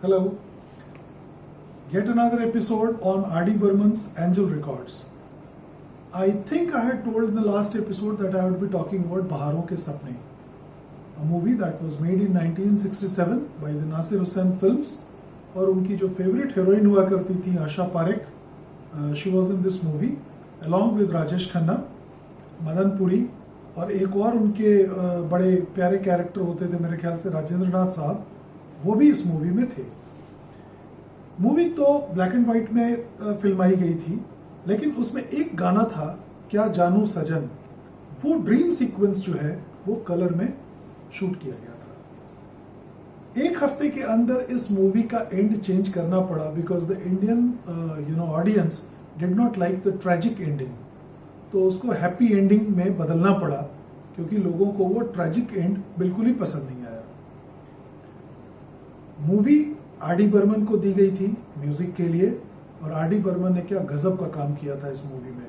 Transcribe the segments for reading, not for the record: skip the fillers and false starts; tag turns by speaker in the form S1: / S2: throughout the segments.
S1: Hello. Yet another episode on R.D. Burman's Angel Records. I think I had told in the last episode that I would be talking about Baharon Ke Sapne, a movie that was made in 1967 by the Nasir Hussain Films. और उनकी जो favourite heroine हुआ करती थी Asha Parekh, she was in this movie along with Rajesh Khanna, Madan Puri और एक और उनके बड़े प्यारे कैरेक्टर होते थे मेरे ख्याल से राजेंद्र नाथ साहब, वो भी इस मूवी में थे। मूवी तो ब्लैक एंड वाइट में फिल्माई गई थी, लेकिन उसमें एक गाना था क्या जानू सजन, वो ड्रीम सीक्वेंस जो है वो कलर में शूट किया गया था। एक हफ्ते के अंदर इस मूवी का एंड चेंज करना पड़ा because the Indian audience did not like the tragic ending, तो उसको हैप्पी एंडिंग में बदलना पड़ा क्योंकि लोगों को वो ट्रेजिक एंड बिल्कुल ही पसंद नहीं आया। Movie RD. बर्मन को दी गई थी म्यूजिक के लिए, और आर.डी. बर्मन ने क्या गजब का काम किया था इस मूवी में।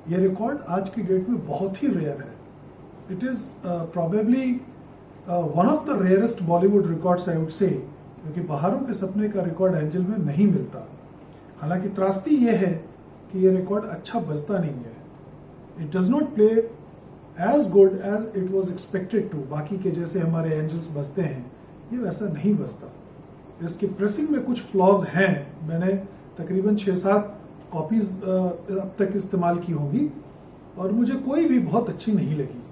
S1: ये रिकॉर्ड आज की डेट में बहुत ही रेयर है। It is probably one of the rarest Bollywood records I would से, क्योंकि बहारों के सपने का रिकॉर्ड एंजल में नहीं मिलता। हालांकि त्रासदी ये है कि ये रिकॉर्ड अच्छा बजता नहीं है। It does not play as good as it was expected to. बाकी के जैसे हमारे एंजल्स बजते हैं ये वैसा नहीं बजता। इसकी प्रेसिंग में कुछ फ्लॉज हैं। मैंने तकरीबन 6-7 कॉपीज अब तक इस्तेमाल की होगी और मुझे कोई भी बहुत अच्छी नहीं लगी।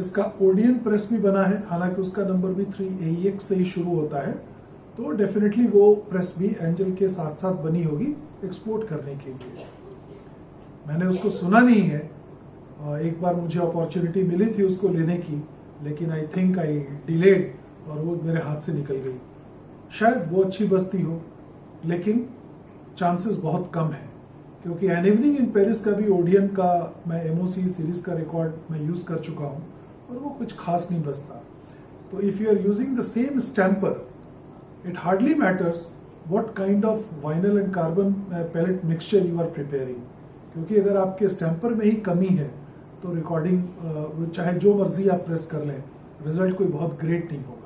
S1: इसका ओडियन प्रेस भी बना है, हालांकि उसका नंबर भी 3AEX से ही शुरू होता है, तो डेफिनेटली वो प्रेस भी एंजल के साथ साथ बनी होगी एक्सपोर्ट करने के लिए। मैंने उसको सुना नहीं है, एक बार मुझे अपॉर्चुनिटी मिली थी उसको लेने की, लेकिन आई थिंक आई डिलेड और वो मेरे हाथ से निकल गई। शायद वो अच्छी बजती हो, लेकिन चांसेस बहुत कम है, क्योंकि एन इवनिंग इन पेरिस का भी ओडियन का मैं MOC सीरीज का रिकॉर्ड मैं यूज़ कर चुका हूँ और वो कुछ खास नहीं बजता। तो if you are using the same stamper, it hardly matters what kind of vinyl and carbon pellet mixture you are preparing, क्योंकि अगर आपके स्टैम्पर में ही कमी है तो रिकॉर्डिंग चाहे जो मर्जी आप प्रेस कर लें, रिजल्ट कोई बहुत ग्रेट नहीं होगा।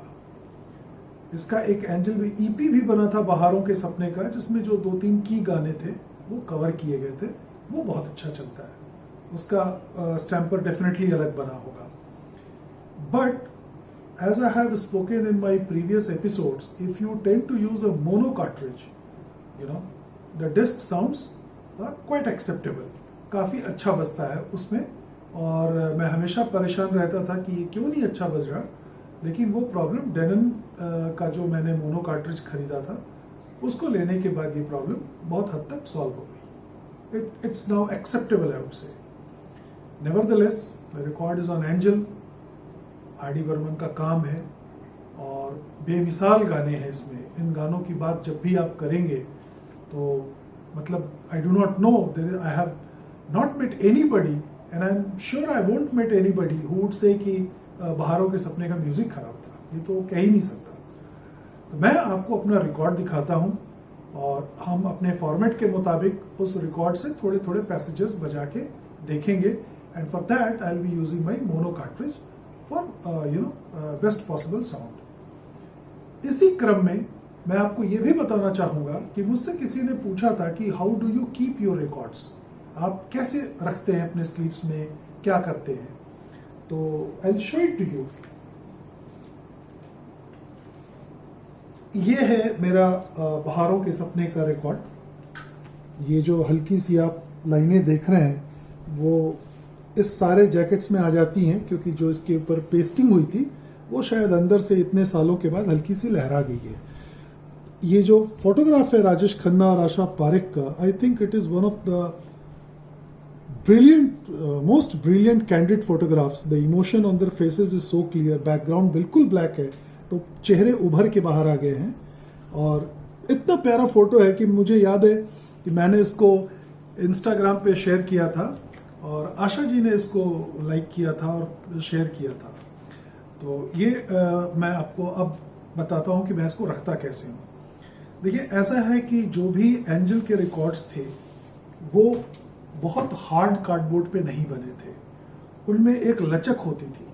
S1: इसका एक एंजल भी EP भी बना था बहारों के सपने का, जिसमें जो 2-3 की गाने थे वो कवर किए गए थे, वो बहुत अच्छा चलता है। उसका स्टैम्पर डेफिनेटली अलग बना होगा। But as I have spoken in my previous episodes, if you tend to use a mono cartridge, the disc sounds are quite acceptable, काफ़ी अच्छा बजता है उसमें। और मैं हमेशा परेशान रहता था कि ये क्यों नहीं अच्छा बज रहा, लेकिन वो प्रॉब्लम डेनन का जो मैंने मोनो कार्ट्रिज खरीदा था उसको लेने के बाद ये प्रॉब्लम बहुत हद तक सॉल्व हो गई। It's now acceptable I would say. Nevertheless the record is on Angel. R D. Burman का काम है और बेमिसाल गाने हैं इसमें। इन गानों की बात जब भी आप करेंगे तो मतलब I do not know, I have not met anybody and I am sure I won't met anybody who would say कि बहारों के सपने का म्यूजिक खराब था। ये तो कह ही नहीं सकता। तो मैं आपको अपना रिकॉर्ड दिखाता हूँ और हम अपने फॉर्मेट के मुताबिक उस रिकॉर्ड से थोड़े थोड़े पैसेजेस बजा के देखेंगे, and for that I will be using my mono cartridge for best possible sound. इसी क्रम में मैं आपको ये भी बताना चाहूँगा कि मुझसे किसी ने पूछा था कि how do you keep your records, आप कैसे रखते हैं अपने स्लीव्स में, क्या करते हैं। तो I will show it to you. ये है मेरा बहारों के सपने का रिकॉर्ड। ये जो हल्की सी आप लाइनें देख रहे हैं वो इस सारे जैकेट्स में आ जाती हैं, क्योंकि जो इसके ऊपर पेस्टिंग हुई थी वो शायद अंदर से इतने सालों के बाद हल्की सी लहरा गई है। ये जो फोटोग्राफ है राजेश खन्ना और आशा पारेख का, I think it is one of the brilliant most brilliant candid photographs. The emotion on their faces is so clear. Background बिल्कुल ब्लैक है तो चेहरे उभर के बाहर आ गए हैं, और इतना प्यारा फोटो है कि मुझे याद है कि मैंने इसको इंस्टाग्राम पे शेयर किया था और आशा जी ने इसको लाइक किया था और शेयर किया था। तो ये मैं आपको अब बताता हूँ कि मैं इसको रखता कैसे हूँ। देखिए, ऐसा है कि जो भी एंजल के रिकॉर्ड्स थे वो बहुत हार्ड कार्डबोर्ड पे नहीं बने थे, उनमें एक लचक होती थी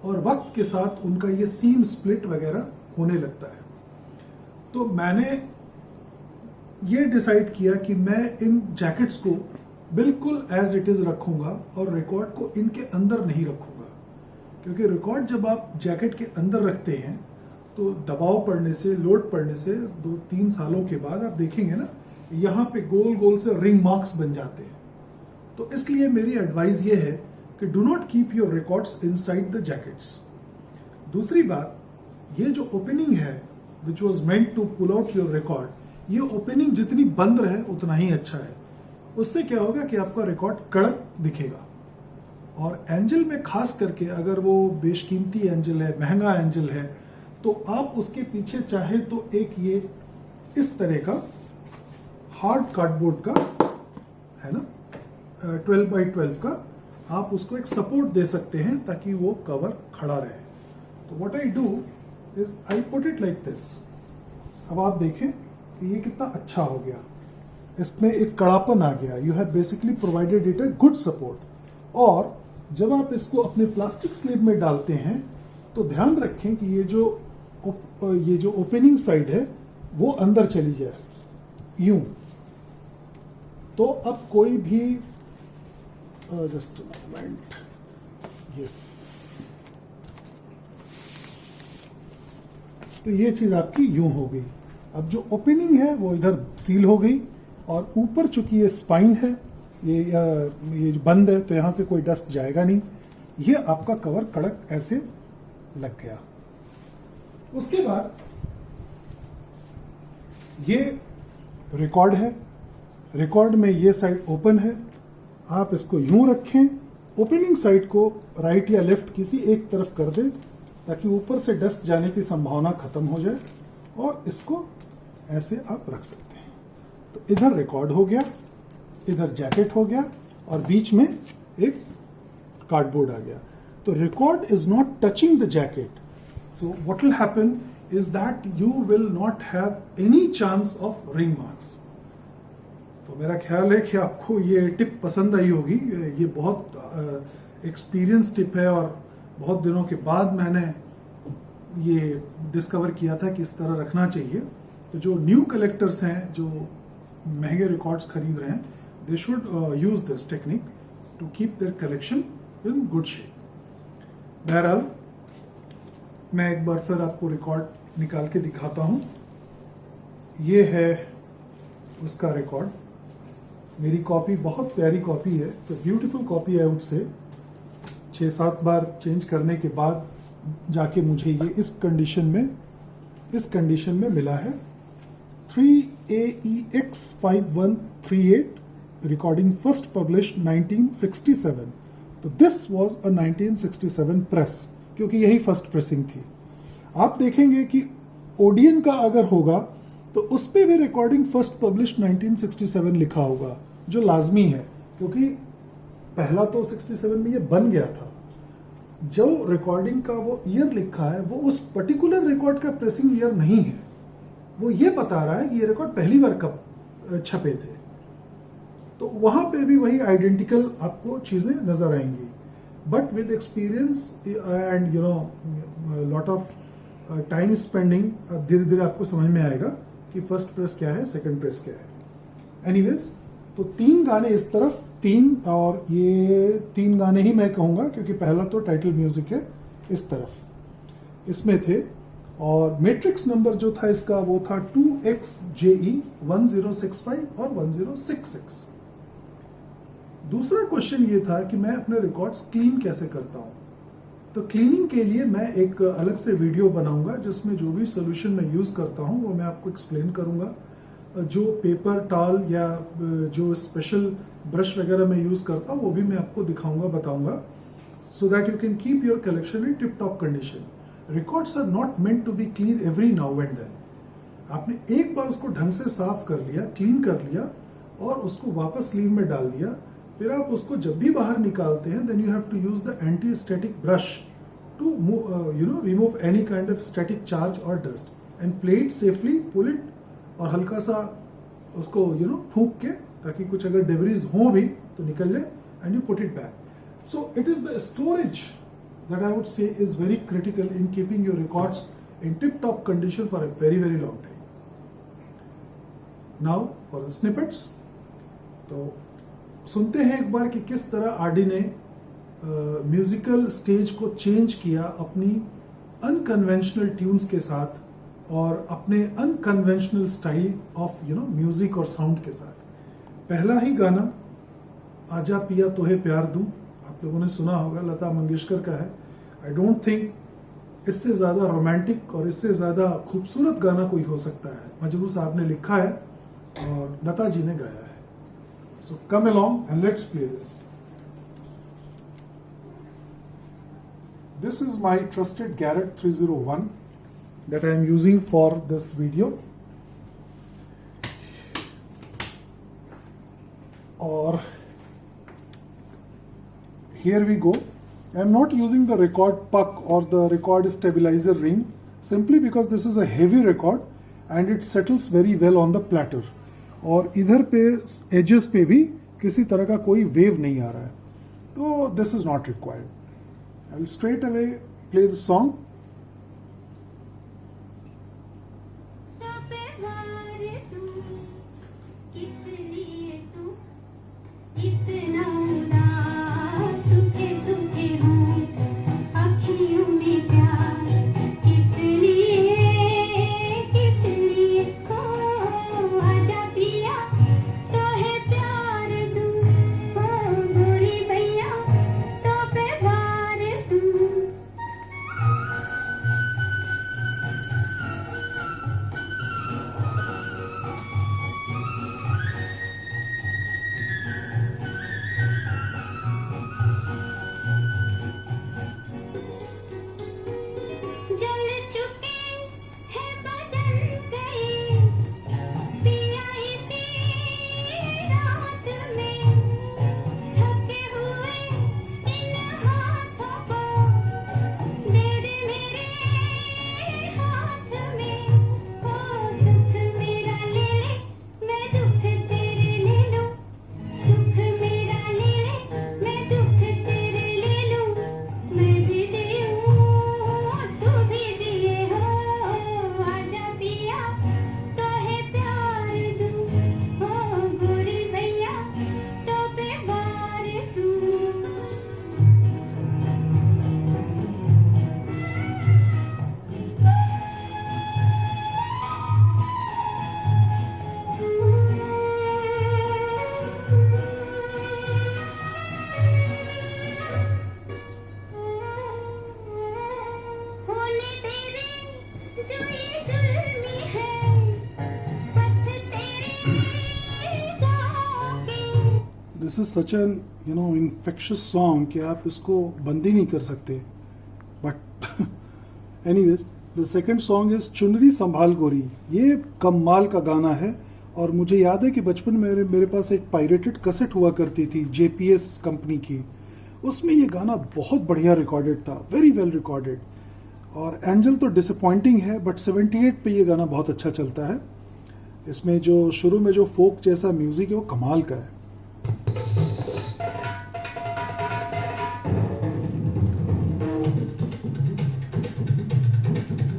S1: और वक्त के साथ उनका ये सीम स्प्लिट वगैरह होने लगता है। तो मैंने ये डिसाइड किया कि मैं इन जैकेट्स को बिल्कुल एज इट इज रखूंगा और रिकॉर्ड को इनके अंदर नहीं रखूंगा, क्योंकि रिकॉर्ड जब आप जैकेट के अंदर रखते हैं तो दबाव पड़ने से, लोड पड़ने से 2-3 सालों के बाद आप देखेंगे ना, यहाँ पे गोल गोल से रिंग मार्क्स बन जाते हैं। तो इसलिए मेरी एडवाइस ये है कि do not keep your records inside the jackets. दूसरी बात, ये जो ओपनिंग है which was meant to pull out your record, ये ओपनिंग जितनी बंद रहे उतना ही अच्छा है। उससे क्या होगा कि आपका रिकॉर्ड कड़क दिखेगा। और एंजल में खास करके अगर वो बेशकीमती एंजल है, महंगा एंजल है, तो आप उसके पीछे चाहे तो एक ये इस तरह का हार्ड कार्डबोर्ड का है ना, 12x12 का, आप उसको एक सपोर्ट दे सकते हैं ताकि वो कवर खड़ा रहे। तो what I do is I put it like this. अब आप देखें कि ये कितना अच्छा हो गया, इसमें एक कड़ापन आ गया। You have basically provided it a good support. और जब आप इसको अपने प्लास्टिक स्लीव में डालते हैं तो ध्यान रखें कि ये जो ओपनिंग साइड है वो अंदर चली जाए यूं। तो अब कोई भी जस्ट मोमेंट, यस, तो ये चीज आपकी यूं हो गई। अब जो ओपनिंग है वो इधर सील हो गई और ऊपर चूंकि ये स्पाइन है, ये बंद है, तो यहां से कोई डस्ट जाएगा नहीं। ये आपका कवर कड़क ऐसे लग गया। उसके बाद ये रिकॉर्ड है। रिकॉर्ड में ये साइड ओपन है। आप इसको यूं रखें, ओपनिंग साइड को राइट या लेफ्ट किसी एक तरफ कर दें ताकि ऊपर से डस्ट जाने की संभावना खत्म हो जाए, और इसको ऐसे आप रख सकते हैं। तो इधर रिकॉर्ड हो गया, इधर जैकेट हो गया, और बीच में एक कार्डबोर्ड आ गया। तो record is not touching the jacket, so what will happen is that you will not have any chance of ring marks. तो मेरा ख्याल है कि आपको ये टिप पसंद आई होगी। ये बहुत एक्सपीरियंस टिप है और बहुत दिनों के बाद मैंने ये डिस्कवर किया था कि इस तरह रखना चाहिए। तो जो न्यू कलेक्टर्स हैं, जो महंगे रिकॉर्ड्स खरीद रहे हैं, they should use this technique to keep their collection in good shape. बहरहाल मैं एक बार फिर आपको रिकॉर्ड निकाल के दिखाता हूँ। ये है उसका रिकॉर्ड। मेरी कॉपी बहुत प्यारी कॉपी है, it's a beautiful copy I would से। 6-7 बार चेंज करने के बाद जाके मुझे ये इस कंडीशन में मिला है। 3AEX5138 recording first published 1967। तो दिस वाज अ 1967 प्रेस, क्योंकि यही फर्स्ट प्रेसिंग थी। आप देखेंगे कि ओडियन का अगर होगा तो उस पे भी रिकॉर्डिंग फर्स्ट पब्लिश्ड 1967 लिखा होगा, जो लाजमी है, क्योंकि पहला तो 67 में ये बन गया था। जो रिकॉर्डिंग का वो ईयर लिखा है वो उस पर्टिकुलर रिकॉर्ड का प्रेसिंग ईयर नहीं है, वो ये बता रहा है कि ये रिकॉर्ड पहली बार कब छपे थे। तो वहां पे भी वही आइडेंटिकल आपको चीजें नजर आएंगी, but with experience and you know lot of time spending धीरे धीरे आपको समझ में आएगा कि फर्स्ट प्रेस क्या है, सेकंड प्रेस क्या है। एनीवेज, तो 3 गाने इस तरफ, 3, और ये 3 गाने ही मैं कहूँगा क्योंकि पहला तो टाइटल म्यूजिक है इस तरफ, इसमें थे। और मैट्रिक्स नंबर जो था इसका वो था 2XJE 1065 और 1066। दूसरा क्वेश्चन ये था कि मैं अपने रिकॉर्ड्स क्लीन कैसे करता हूँ। तो क्लीनिंग के लिए मैं एक अलग से वीडियो बनाऊंगा जिसमें जो भी सोल्यूशन मैं यूज़ करता हूँ वो मैं आपको एक्सप्लेन करूँगा। जो पेपर टॉवल या जो स्पेशल ब्रश वगैरह मैं यूज़ करता हूँ वो भी मैं आपको दिखाऊंगा, बताऊंगा, so that you can keep your collection in tip top condition. Records are not meant to be clean every now and then. आपने एक बार उसको ढंग से साफ कर लिया, क्लीन कर लिया और उसको वापस स्लीव में डाल दिया, फिर आप उसको जब भी बाहर निकालते हैं then you have to use the anti static brush to remove any kind of static charge और dust and play it safely, pull it, और हल्का सा उसको फूंक के, ताकि कुछ अगर डेब्रीज हो भी तो निकल जाए, and you put it back. So it is the storage that I would say is very critical in keeping your records in tip-top condition for a very, very long time. Now for the snippets. तो सुनते हैं एक बार कि किस तरह RD ने musical stage को change किया अपनी अनकन्वेंशनल ट्यून्स के साथ और अपने अनकन्वेंशनल स्टाइल ऑफ म्यूजिक और साउंड के साथ। पहला ही गाना आजा पिया तोहे प्यार दूं, आप लोगों ने सुना होगा, लता मंगेशकर का है। आई डोंट थिंक इससे ज़्यादा रोमांटिक और इससे ज़्यादा खूबसूरत गाना कोई हो सकता है। मजरू साहब ने लिखा है और लता जी ने गाया है। So come along and let's play this. This is my trusted Garrett 301 that I am using for this video. Or here we go. I am not using the record puck or the record stabilizer ring simply because this is a heavy record and it settles very well on the platter. और इधर पे edges पे भी किसी तरह का कोई wave नहीं आ रहा है, तो this is not required. I will straight away play the song. This is such an infectious song कि आप इसको बंद ही नहीं कर सकते. But anyways, the second song is चुनरी संभाल गोरी. ये कमाल का गाना है और मुझे याद है कि बचपन में मेरे पास एक पायरेटेड कैसेट हुआ करती थी JPS कंपनी की. उसमें ये गाना बहुत बढ़िया रिकॉर्डेड था, वेरी वेल रिकॉर्डेड. और एंजल तो डिसअपॉइंटिंग है, बट 78 पे ये गाना बहुत अच्छा चलता है. इसमें जो शुरू में जो फोक जैसा म्यूजिक है वो कमाल का है.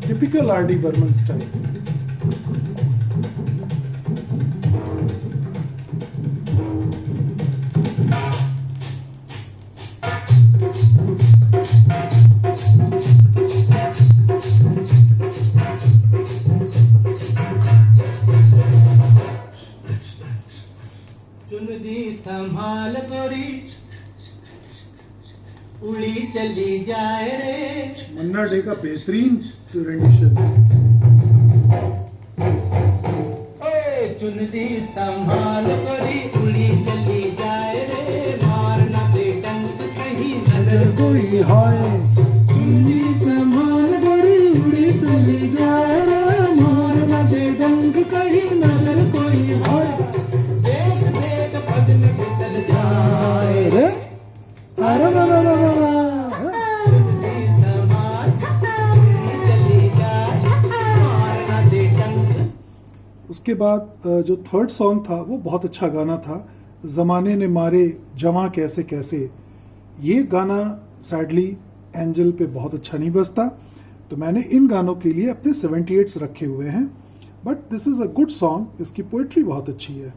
S1: Typical R D Burman style.
S2: चुनरी संभाल गोरी उड़ी चली जाए रे.
S1: मन्ना डे का बेहतरीन रेंडिशन.
S2: चुनरी संभाल गोरी उड़ी चली जाए रे. मारना दे डंक कहीं नजर
S1: कोई हाय.
S2: चुनरी संभाल गोरी उड़ी चली जाए रे. मारना दे डंक कहीं नजर कोई हाय. देख देख बदन बदल जाए
S1: रे. अरे रा रा रा रा रा. उसके बाद जो थर्ड सॉन्ग था वो बहुत अच्छा गाना था, ज़माने ने मारे जवां कैसे कैसे. ये गाना सैडली एंजल पे बहुत अच्छा नहीं बजता, तो मैंने इन गानों के लिए अपने 78s रखे हुए हैं. But this is a good song, इसकी पोइट्री बहुत अच्छी है.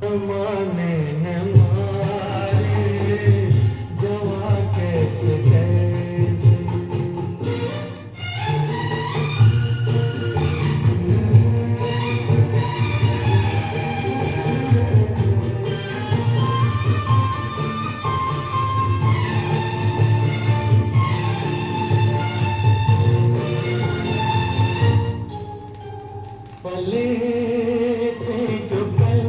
S2: माने न मारे जवा कैसे कैसे पले एक पल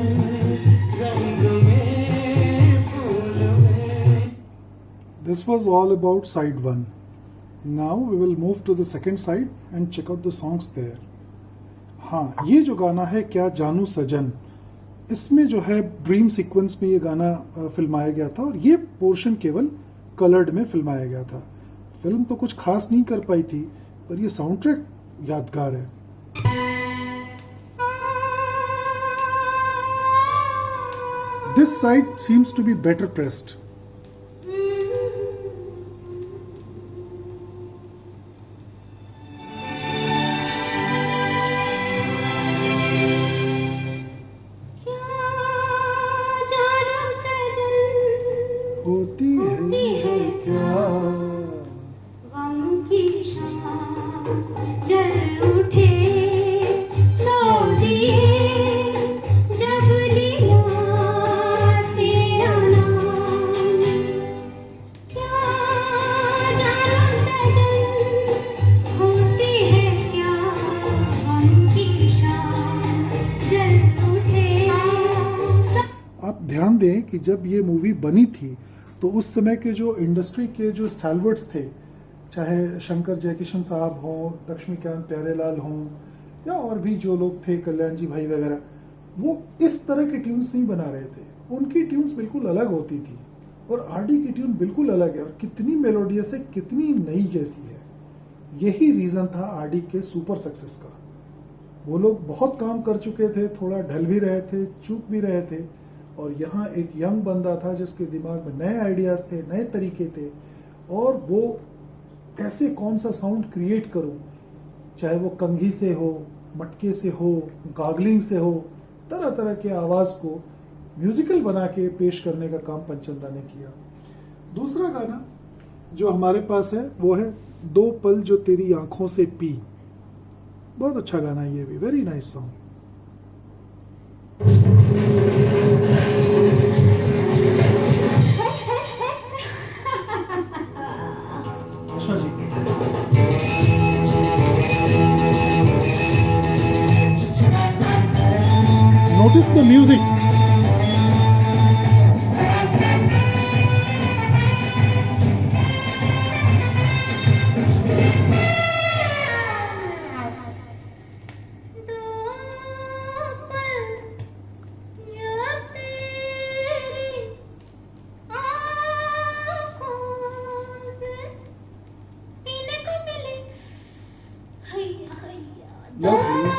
S2: रंग में फूल में.
S1: This was all about side 1. Now we will move to the second side and check out the songs there. हाँ, ये जो गाना है क्या जानू सजन, इसमें जो है ड्रीम सीक्वेंस में ये गाना फिल्माया गया था और ये पोर्शन केवल कलर्ड में फिल्माया गया था. फिल्म तो कुछ खास नहीं कर पाई थी, पर ये साउंड ट्रैक यादगार है. This side seems to be better pressed. होती है क्या
S3: गम की शमा जल उठे सौ दिए जब लिया तेरा नाम. क्या जानो सजन होती है क्या गम की शाम जल उठे.
S1: आप ध्यान दें कि जब ये मूवी बनी थी तो उस समय के जो इंडस्ट्री के जो स्टैलवर्ड्स थे, चाहे शंकर जयकिशन साहब हों, लक्ष्मीकांत प्यारेलाल हों या और भी जो लोग थे, कल्याण जी भाई वगैरह, वो इस तरह की ट्यून्स नहीं बना रहे थे. उनकी ट्यून्स बिल्कुल अलग होती थी और आरडी की ट्यून बिल्कुल अलग है और कितनी मेलोडियस है, कितनी नई जैसी है. यही रीज़न था आरडी के सुपर सक्सेस का. वो लोग बहुत काम कर चुके थे, थोड़ा ढल भी रहे थे, चूक भी रहे थे, और यहाँ एक यंग बंदा था जिसके दिमाग में नए आइडियाज़ थे, नए तरीके थे, और वो कैसे कौन सा साउंड क्रिएट करूं, चाहे वो कंघी से हो, मटके से हो, गागलिंग से हो, तरह तरह के आवाज़ को म्यूजिकल बना के पेश करने का काम पंचंदा ने किया. दूसरा गाना जो हमारे पास है वो है दो पल जो तेरी आंखों से पी. बहुत अच्छा गाना है ये भी, वेरी नाइस सॉन्ग. अच्छा जी, notice the music. Lovely.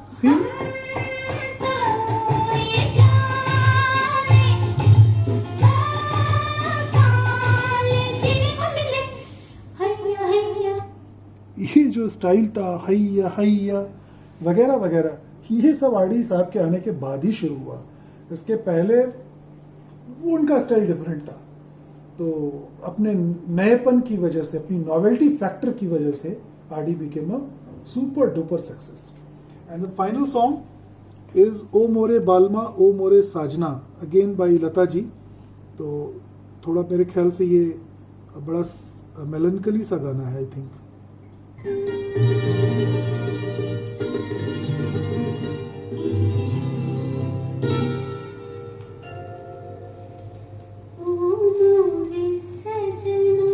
S1: See? ये जो स्टाइल था हैया हैया वगैरह वगैरह, ये सब आरडी साहब के आने के बाद ही शुरू हुआ. इसके पहले वो उनका स्टाइल डिफरेंट था. तो अपने नएपन की वजह से, अपनी नॉवेल्टी फैक्टर की वजह से RD became a super duper success. And the final song is ओ मोरे बालमा ओ मोरे साजना, अगेन बाय लता जी. तो थोड़ा मेरे ख्याल से ये बड़ा मेलनकली सा गाना है, आई थिंक.
S3: ओ मोरे सजना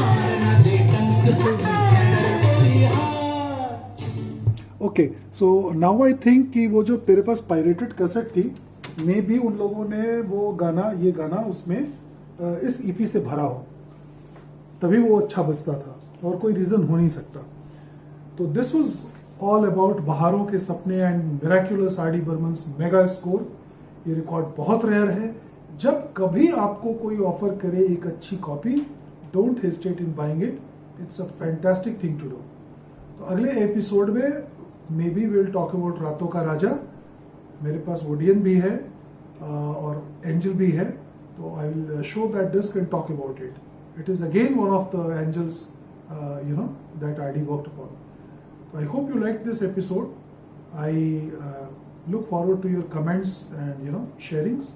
S2: मारना दे डंक नजर कोई हार।
S1: Okay, so now I think कि वो जो मेरे पास पायरेटेड कैसेट थी, मे बी उन लोगों ने वो गाना, ये गाना उसमें इस ईपी से भरा हो, तभी वो अच्छा बजता था, और कोई रीज़न हो नहीं सकता। तो दिस वाज ऑल अबाउट बहारों के सपने and miraculous R D Burman's mega score. ये रिकॉर्ड बहुत रेयर है। जब कभी आपको कोई ऑफर करे एक अच्छी copy, don't hesitate in buying it, it's a fantastic thing to do. तो अगले एपिसोड में maybe will talk about रातों का राजा। मेरे पास ओडियन भी है और एंजल भी है, तो I will show that disc and talk about it. It is again one of the angels, that RD worked upon. So I hope you liked this episode. I look forward to your comments and sharings.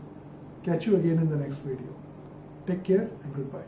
S1: Catch you again in the next video. Take care and goodbye.